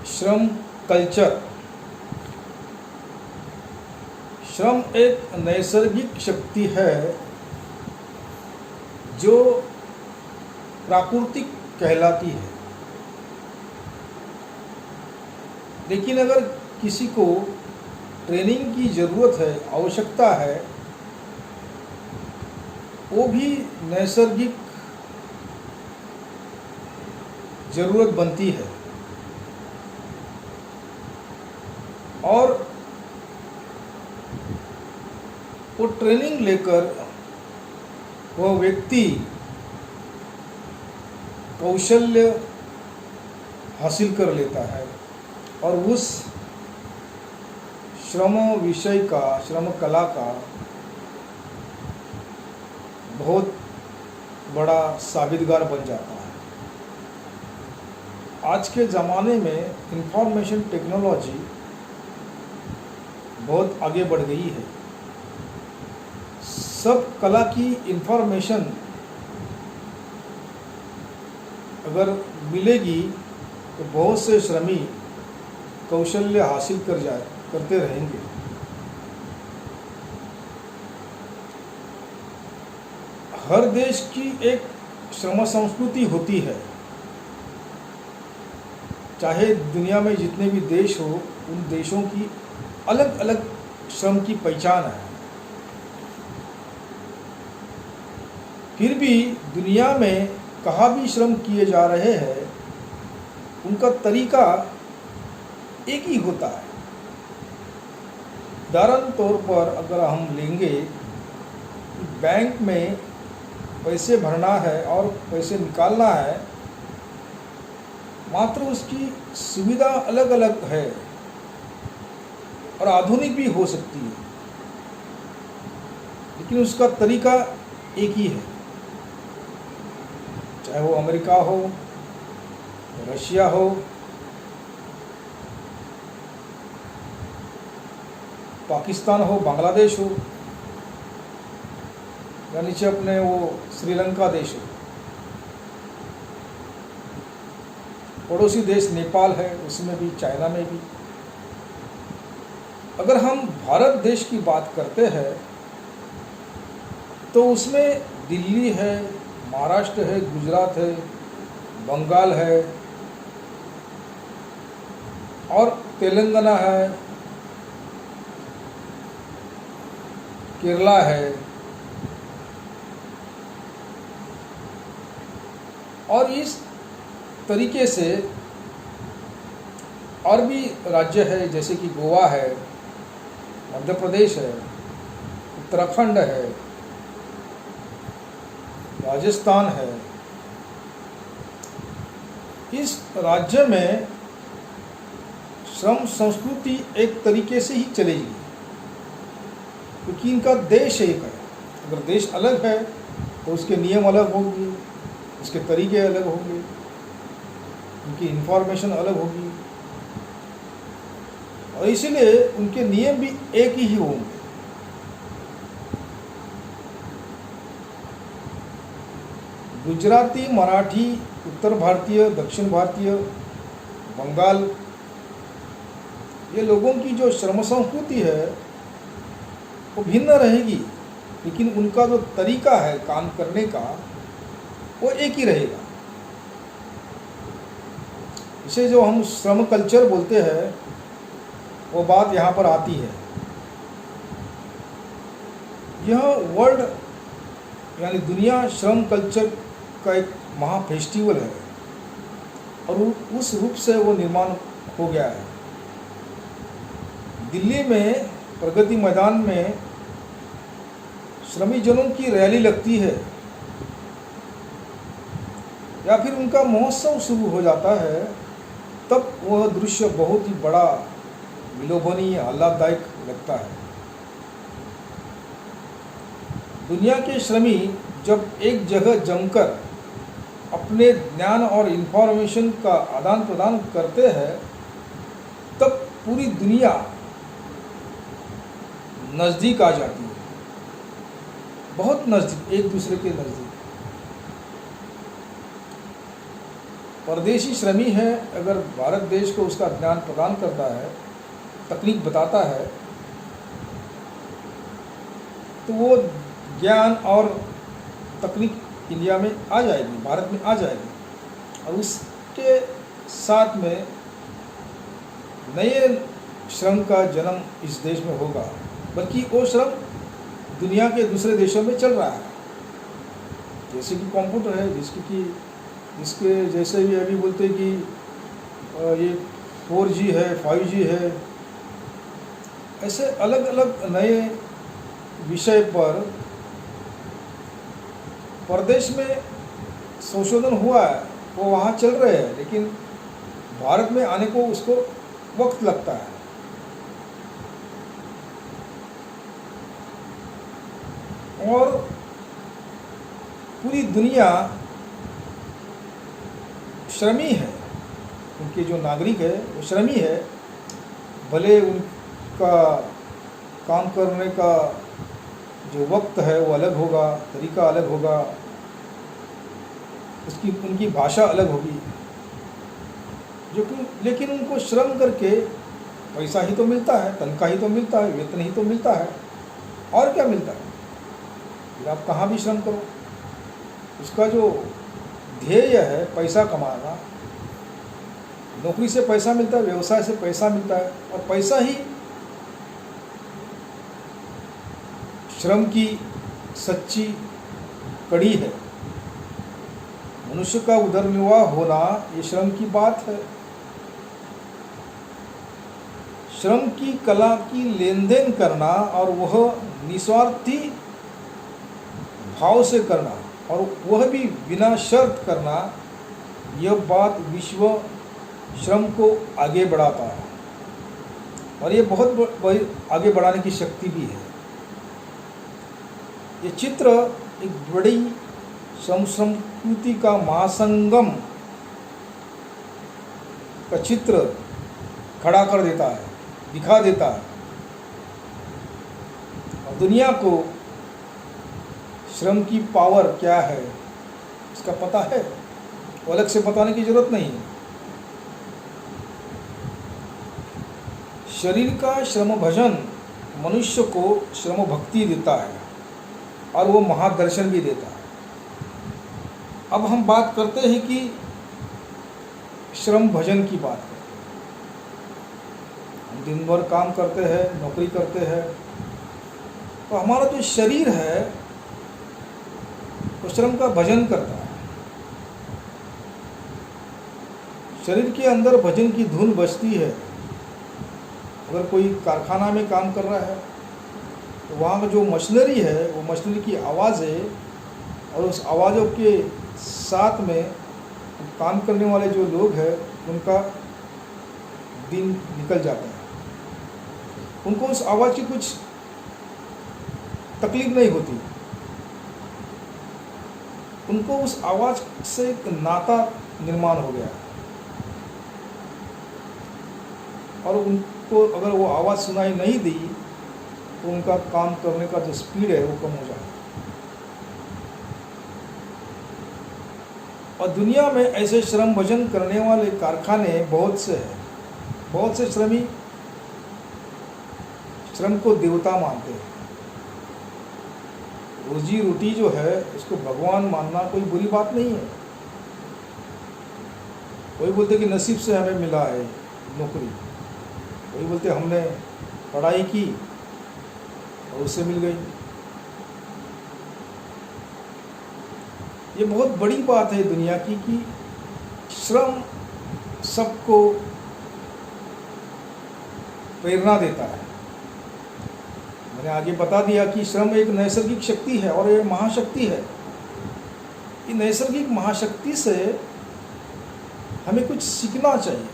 श्रम कल्चर। श्रम एक नैसर्गिक शक्ति है जो प्राकृतिक कहलाती है, लेकिन अगर किसी को ट्रेनिंग की ज़रूरत है, आवश्यकता है, वो भी नैसर्गिक ज़रूरत बनती है। और वो ट्रेनिंग लेकर वह व्यक्ति कौशल्य हासिल कर लेता है और उस श्रम विषय का, श्रम कला का बहुत बड़ा साबितगार बन जाता है। आज के ज़माने में इंफॉर्मेशन टेक्नोलॉजी बहुत आगे बढ़ गई है। सब कला की इंफॉर्मेशन अगर मिलेगी तो बहुत से श्रमी कौशल्य हासिल करते रहेंगे। हर देश की एक श्रम संस्कृति होती है। चाहे दुनिया में जितने भी देश हो, उन देशों की अलग अलग श्रम की पहचान है। फिर भी दुनिया में कहाँ भी श्रम किए जा रहे हैं, उनका तरीका एक ही होता है। उदाहरण तौर पर अगर हम लेंगे, बैंक में पैसे भरना है और पैसे निकालना है, मात्र उसकी सुविधा अलग अलग है और आधुनिक भी हो सकती है, लेकिन उसका तरीका एक ही है। चाहे वो अमेरिका हो, रशिया हो, पाकिस्तान हो, बांग्लादेश हो, या नीचे अपने वो श्रीलंका देश हो, पड़ोसी देश नेपाल है, उसमें भी, चाइना में भी। अगर हम भारत देश की बात करते हैं तो उसमें दिल्ली है, महाराष्ट्र है, गुजरात है, बंगाल है और तेलंगाना है, केरला है और इस तरीके से और भी राज्य है, जैसे कि गोवा है, मध्य प्रदेश है, उत्तराखंड है, राजस्थान है। इस राज्य में श्रम संस्कृति एक तरीके से ही चलेगी, क्योंकि इनका देश एक है। अगर देश अलग है तो उसके नियम अलग होंगे, उसके तरीके अलग होंगे, उनकी इंफॉर्मेशन अलग होगी और इसीलिए उनके नियम भी एक ही होंगे। गुजराती, मराठी, उत्तर भारतीय, दक्षिण भारतीय, बंगाल, ये लोगों की जो श्रम संस्कृति है वो भिन्न रहेगी, लेकिन उनका जो तरीका है काम करने का वो एक ही रहेगा। इसे जो हम श्रम कल्चर बोलते हैं, वो बात यहाँ पर आती है। यह वर्ल्ड यानी दुनिया श्रम कल्चर का एक महा फेस्टिवल है और उस रूप से वो निर्माण हो गया है। दिल्ली में प्रगति मैदान में श्रमिकजनों की रैली लगती है या फिर उनका महोत्सव शुरू हो जाता है, तब वह दृश्य बहुत ही बड़ा, विलोभनीय, आह्लाददायक लगता है। दुनिया के श्रमी जब एक जगह जमकर अपने ज्ञान और इंफॉर्मेशन का आदान प्रदान करते हैं, तब पूरी दुनिया नज़दीक आ जाती है, बहुत नज़दीक, एक दूसरे के नज़दीक। परदेशी श्रमी है, अगर भारत देश को उसका ज्ञान प्रदान करता है, तकनीक बताता है, तो वो ज्ञान और तकनीक इंडिया में आ जाएगी, भारत में आ जाएगी, और उसके साथ में नए श्रम का जन्म इस देश में होगा। बल्कि वो श्रम दुनिया के दूसरे देशों में चल रहा है, जैसे कि कंप्यूटर है, जिसके जैसे भी अभी बोलते हैं कि ये 4G है, 5G है, ऐसे अलग अलग नए विषय पर प्रदेश में संशोधन हुआ है, वो वहाँ चल रहे हैं, लेकिन भारत में आने को उसको वक्त लगता है। और पूरी दुनिया श्रमी है, उनके जो नागरिक है वो श्रमी है, भले उनका काम करने का जो वक्त है वो अलग होगा, तरीका अलग होगा, उनकी भाषा अलग होगी, जो कि लेकिन उनको श्रम करके पैसा ही तो मिलता है, तनख्वाह ही तो मिलता है, वेतन ही तो मिलता है, और क्या मिलता है। फिर आप कहाँ भी श्रम करो, उसका जो ध्येय है पैसा कमाना, नौकरी से पैसा मिलता है, व्यवसाय से पैसा मिलता है, और पैसा ही श्रम की सच्ची कड़ी है। मनुष्य का उदरनिर्वाह होना ये श्रम की बात है। श्रम की कला की लेन देन करना और वह निस्वार्थी भाव से करना, और वह भी बिना शर्त करना, यह बात विश्व श्रम को आगे बढ़ाता है, और ये बहुत आगे बढ़ाने की शक्ति भी है। ये चित्र एक बड़ी संस्कृति का महासंगम का चित्र खड़ा कर देता है, दिखा देता है, और दुनिया को श्रम की पावर क्या है इसका पता है, वो अलग से बताने की जरूरत नहीं है। शरीर का श्रम भजन मनुष्य को श्रम भक्ति देता है, और वो महादर्शन भी देता है। अब हम बात करते हैं कि श्रम भजन की बात करते हैं। हम दिन भर काम करते हैं, नौकरी करते हैं, तो हमारा जो शरीर है वो श्रम का भजन करता है। शरीर के अंदर भजन की धुन बजती है। अगर कोई कारखाना में काम कर रहा है तो वहाँ का जो मशीनरी है, वो मशीनरी की आवाज़ है, और उस आवाज़ों के साथ में काम करने वाले जो लोग हैं उनका दिन निकल जाता है। उनको उस आवाज़ की कुछ तकलीफ नहीं होती, उनको उस आवाज़ से एक नाता निर्माण हो गया है, और उनको अगर वो आवाज़ सुनाई नहीं दी तो उनका काम करने का जो स्पीड है वो कम हो जाता है। और दुनिया में ऐसे श्रम भजन करने वाले कारखाने बहुत से हैं। बहुत से श्रमी श्रम को देवता मानते हैं। रोजी रोटी जो है उसको भगवान मानना कोई बुरी बात नहीं है। कोई बोलते कि नसीब से हमें मिला है नौकरी, कोई बोलते हमने पढ़ाई की और उससे मिल गई। ये बहुत बड़ी बात है दुनिया की कि श्रम सबको प्रेरणा देता है। मैंने आगे बता दिया कि श्रम एक नैसर्गिक शक्ति है और ये महाशक्ति है। ये नैसर्गिक महाशक्ति से हमें कुछ सीखना चाहिए।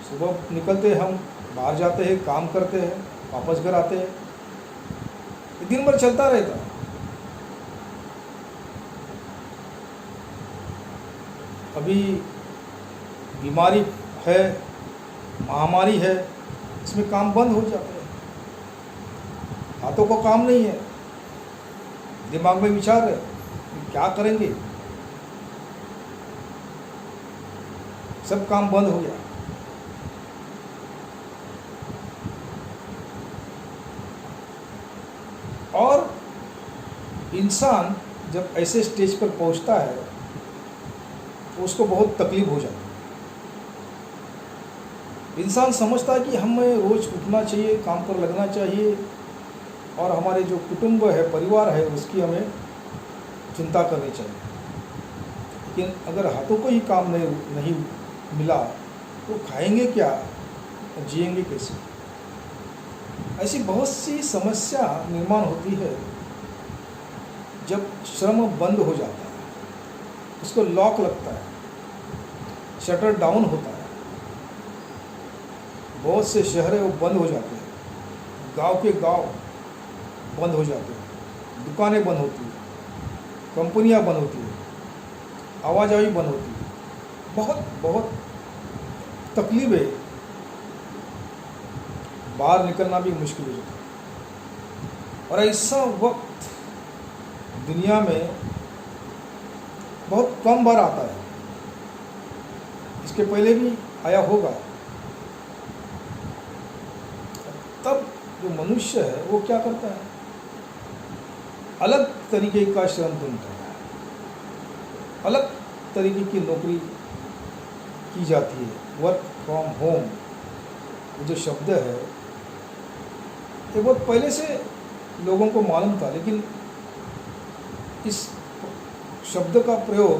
सुबह निकलते हम बाहर जाते हैं, काम करते हैं, वापस घर आते हैं, ये दिन भर चलता रहता है। अभी बीमारी है, महामारी है, इसमें काम बंद हो जाते हैं। हाथों को काम नहीं है, दिमाग में विचार है कि क्या करेंगे। सब काम बंद हो गया। और इंसान जब ऐसे स्टेज पर पहुंचता है तो उसको बहुत तकलीफ हो जाती है। इंसान समझता है कि हमें रोज़ उठना चाहिए, काम पर लगना चाहिए, और हमारे जो कुटुंब है, परिवार है, उसकी हमें चिंता करनी चाहिए। लेकिन अगर हाथों को ही काम नहीं मिला तो खाएंगे क्या और जिएंगे कैसे? ऐसी बहुत सी समस्या निर्माण होती है जब श्रम बंद हो जाता है, उसको लॉक लगता है, शटर डाउन होता है। बहुत से शहर वो बंद हो जाते हैं, गांव के गांव बंद हो जाते हैं, दुकानें बंद होती हैं, कंपनियां बंद होती हैं, आवाजाही बंद होती है, बहुत बहुत तकलीफ है, बाहर निकलना भी मुश्किल हो जाता है। और ऐसा वक्त दुनिया में बहुत कम बार आता है, इसके पहले भी आया होगा। तब जो मनुष्य है वो क्या करता है, अलग तरीके का श्रम ढूंढता है, अलग तरीके की नौकरी की जाती है। वर्क फ्रॉम होम ये जो शब्द है ये बहुत पहले से लोगों को मालूम था, लेकिन इस शब्द का प्रयोग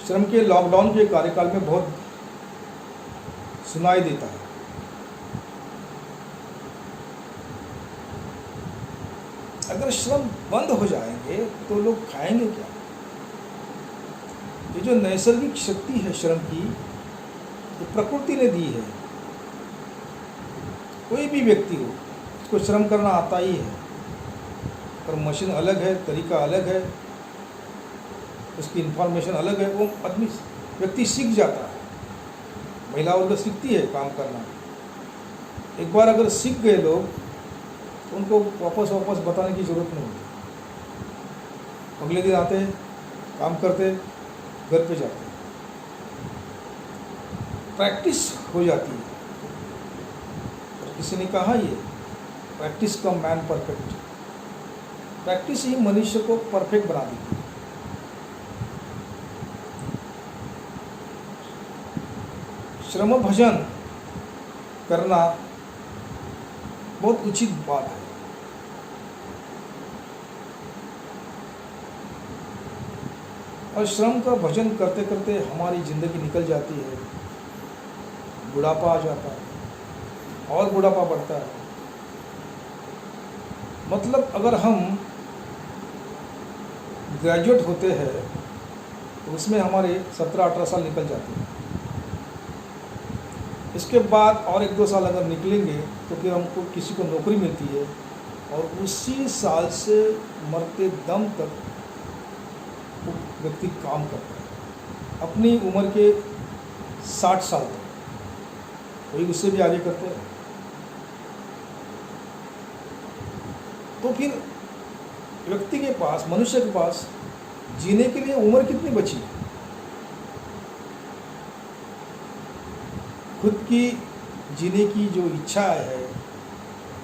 श्रम के लॉकडाउन के कार्यकाल में बहुत सुनाई देता है। अगर श्रम बंद हो जाएंगे तो लोग खाएंगे क्या? ये जो नैसर्गिक शक्ति है श्रम की, ये प्रकृति ने दी है। कोई भी व्यक्ति हो, उसको श्रम करना आता ही है, पर मशीन अलग है, तरीका अलग है, उसकी इंफॉर्मेशन अलग है। वो व्यक्ति सीख जाता है, महिला वर्ग सीखती है काम करना। एक बार अगर सीख गए लोग तो उनको वापस बताने की ज़रूरत नहीं होती। अगले दिन आते हैं, काम करते, घर पे जाते, प्रैक्टिस हो जाती है। और किसी ने कहा ये प्रैक्टिस कम मैन परफेक्ट, प्रैक्टिस ही मनुष्य को परफेक्ट बना देती है। श्रम भजन करना बहुत उचित बात है। और श्रम का भजन करते करते हमारी ज़िंदगी निकल जाती है, बुढ़ापा आ जाता है और बुढ़ापा बढ़ता है। मतलब अगर हम ग्रेजुएट होते हैं तो उसमें हमारे 17-18 साल निकल जाते हैं। इसके बाद और 1-2 साल अगर निकलेंगे तो फिर हमको किसी को नौकरी मिलती है, और उसी साल से मरते दम तक वो व्यक्ति काम करता है, अपनी उम्र के 60 साल तक। कोई उससे भी आगे करते हैं। तो फिर व्यक्ति के पास, मनुष्य के पास जीने के लिए उम्र कितनी बची है? खुद की जीने की जो इच्छा है,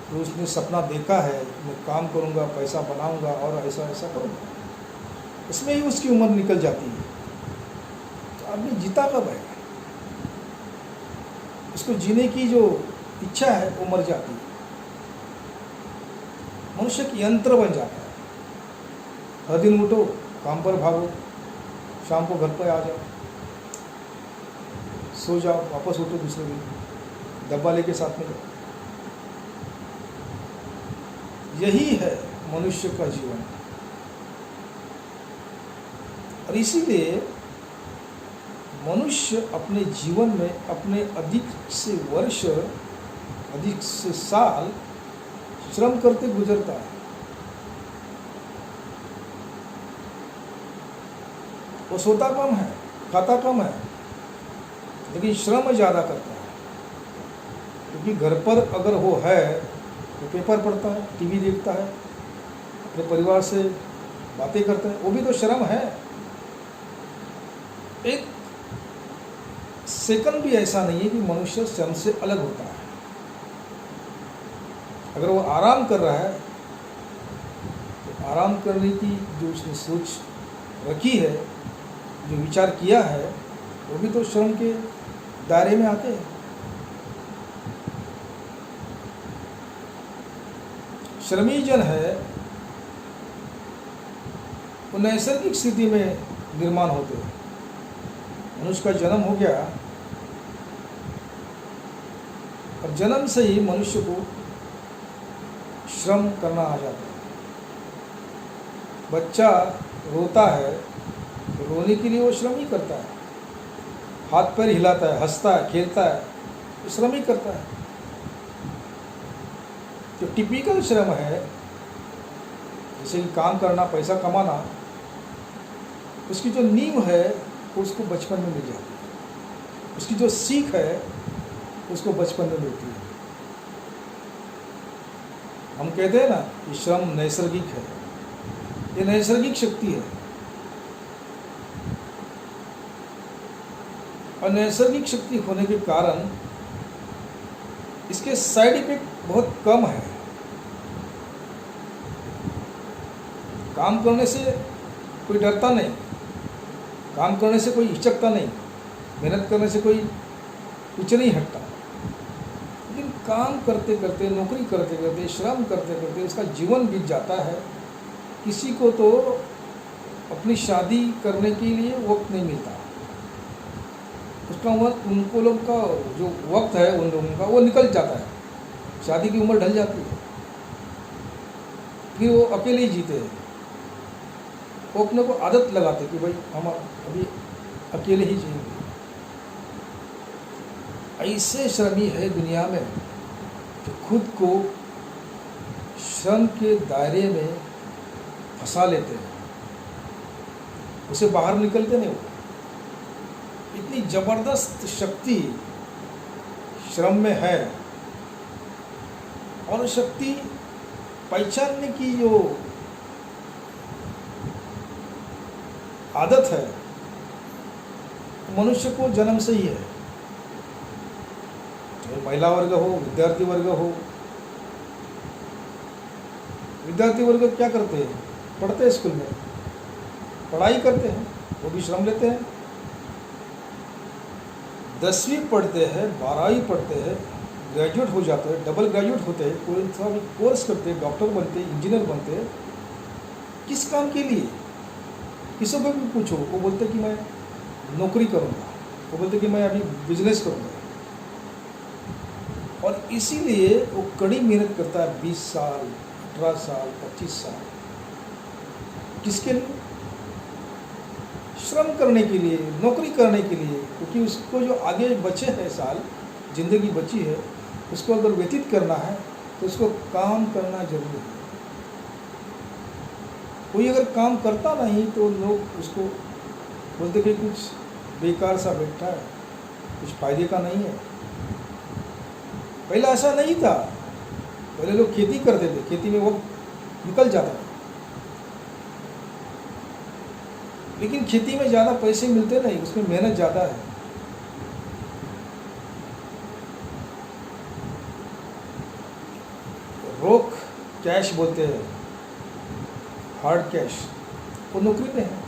तो उसने सपना देखा है, मैं काम करूँगा, पैसा बनाऊँगा और ऐसा ऐसा करूँगा, इसमें ही उसकी उम्र निकल जाती है। तो आदमी जीता कब है? उसको जीने की जो इच्छा है वो मर जाती है। मनुष्य एक यंत्र बन जाता है। हर दिन उठो, काम पर भागो, शाम को घर पर आ जाओ, सो जाओ, वापस उठो दूसरे दिन, डब्बा लेके साथ में जाओ। यही है मनुष्य का जीवन। और इसीलिए मनुष्य अपने जीवन में अपने अधिक से वर्ष, अधिक से साल श्रम करते गुजरता है। वो सोता कम है, खाता कम है, लेकिन श्रम ज़्यादा करता है। क्योंकि घर पर अगर वो है तो पेपर पढ़ता है, टीवी देखता है, अपने परिवार से बातें करता है, वो भी तो श्रम है। सेकंड भी ऐसा नहीं है कि मनुष्य श्रम से अलग होता है। अगर वो आराम कर रहा है तो आराम करने की जो उसने सोच रखी है, जो विचार किया है, वो भी तो श्रम के दायरे में आते हैं। श्रमी जन है वो नैसर्गिक स्थिति में निर्माण होते हैं। मनुष्य का जन्म हो गया और जन्म से ही मनुष्य को श्रम करना आ जाता है। बच्चा रोता है तो रोने के लिए वो श्रम ही करता है, हाथ पैर हिलाता है, हंसता है, खेलता है, तो श्रम ही करता है। जो टिपिकल श्रम है, जैसे कि काम करना, पैसा कमाना, उसकी जो नींव है वो उसको बचपन में मिल जाती है। उसकी जो सीख है उसको बचपन में मिलती है। हम कहते हैं ना कि श्रम नैसर्गिक है, ये नैसर्गिक शक्ति है। और नैसर्गिक शक्ति होने के कारण इसके साइड इफेक्ट बहुत कम है। काम करने से कोई डरता नहीं, काम करने से कोई हिचकता नहीं, मेहनत करने से कोई पीछे नहीं हटता। लेकिन काम करते करते, नौकरी करते करते, श्रम करते करते उसका जीवन बीत जाता है। किसी को तो अपनी शादी करने के लिए वक्त नहीं मिलता। उसका उनको लोग का जो वक्त है उन लोगों का वो निकल जाता है, शादी की उम्र ढल जाती है, फिर वो अकेले ही जीते हैं। वो अपने को आदत लगाते कि भाई हम अभी अकेले ही जिएंगे। ऐसे श्रमी है दुनिया में जो खुद को श्रम के दायरे में फंसा लेते हैं, उसे बाहर निकलते नहीं। वो इतनी जबरदस्त शक्ति श्रम में है, और शक्ति पहचानने की जो आदत है मनुष्य को जन्म से ही है। चाहे महिला वर्ग हो, विद्यार्थी वर्ग हो। विद्यार्थी वर्ग क्या करते हैं? पढ़ते हैं, स्कूल में पढ़ाई करते हैं, वो भी श्रम लेते हैं। 10वीं पढ़ते हैं, 12वीं पढ़ते हैं, ग्रेजुएट हो जाते हैं, डबल ग्रेजुएट होते हैं, कोई सा भी कोर्स करते हैं, डॉक्टर बनते हैं, इंजीनियर बनते हैं। किस काम के लिए? किसी को भी पूछो, वो बोलते कि मैं नौकरी करूँगा, वो बोलते कि मैं अभी बिजनेस करूँगा। और इसीलिए वो कड़ी मेहनत करता है 20 साल, 18 साल, 25 साल। किसके लिए? श्रम करने के लिए, नौकरी करने के लिए। क्योंकि उसको जो आगे बचे हैं साल, ज़िंदगी बची है, उसको अगर व्यतीत करना है तो उसको काम करना जरूरी है। कोई अगर काम करता नहीं तो लोग उसको बोलते कि कुछ बेकार सा बैठा है, कुछ फायदे का नहीं है। पहले ऐसा नहीं था। पहले लोग खेती करते थे, खेती में वक्त निकल जाता था, लेकिन खेती में ज़्यादा पैसे मिलते नहीं, उसमें मेहनत ज़्यादा है। रोक कैश बोलते हैं, हार्ड कैश, वो नौकरी में है,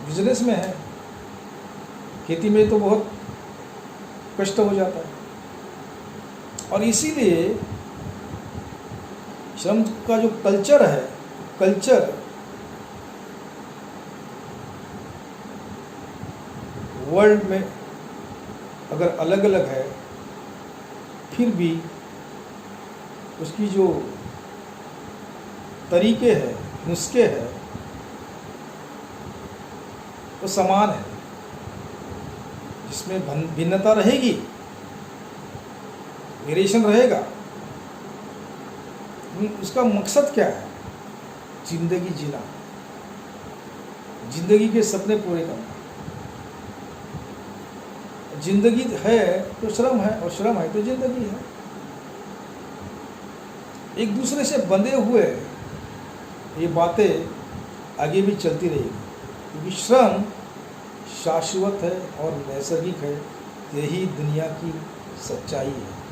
बिजनेस में है। खेती में तो बहुत कष्ट हो जाता है। और इसीलिए श्रम का जो कल्चर है, कल्चर वर्ल्ड में अगर अलग अलग है, फिर भी उसकी जो तरीके हैं, नुस्खे हैं, वो समान है। जिसमें भिन्नता रहेगी, वेरिएशन रहेगा। उसका मकसद क्या है? जिंदगी जीना, जिंदगी के सपने पूरे करना। जिंदगी है तो श्रम है, और श्रम है तो जिंदगी है। एक दूसरे से बंधे हुए ये बातें आगे भी चलती रहेगी, क्योंकि श्रम शाश्वत है और नैसर्गिक है। यही दुनिया की सच्चाई है।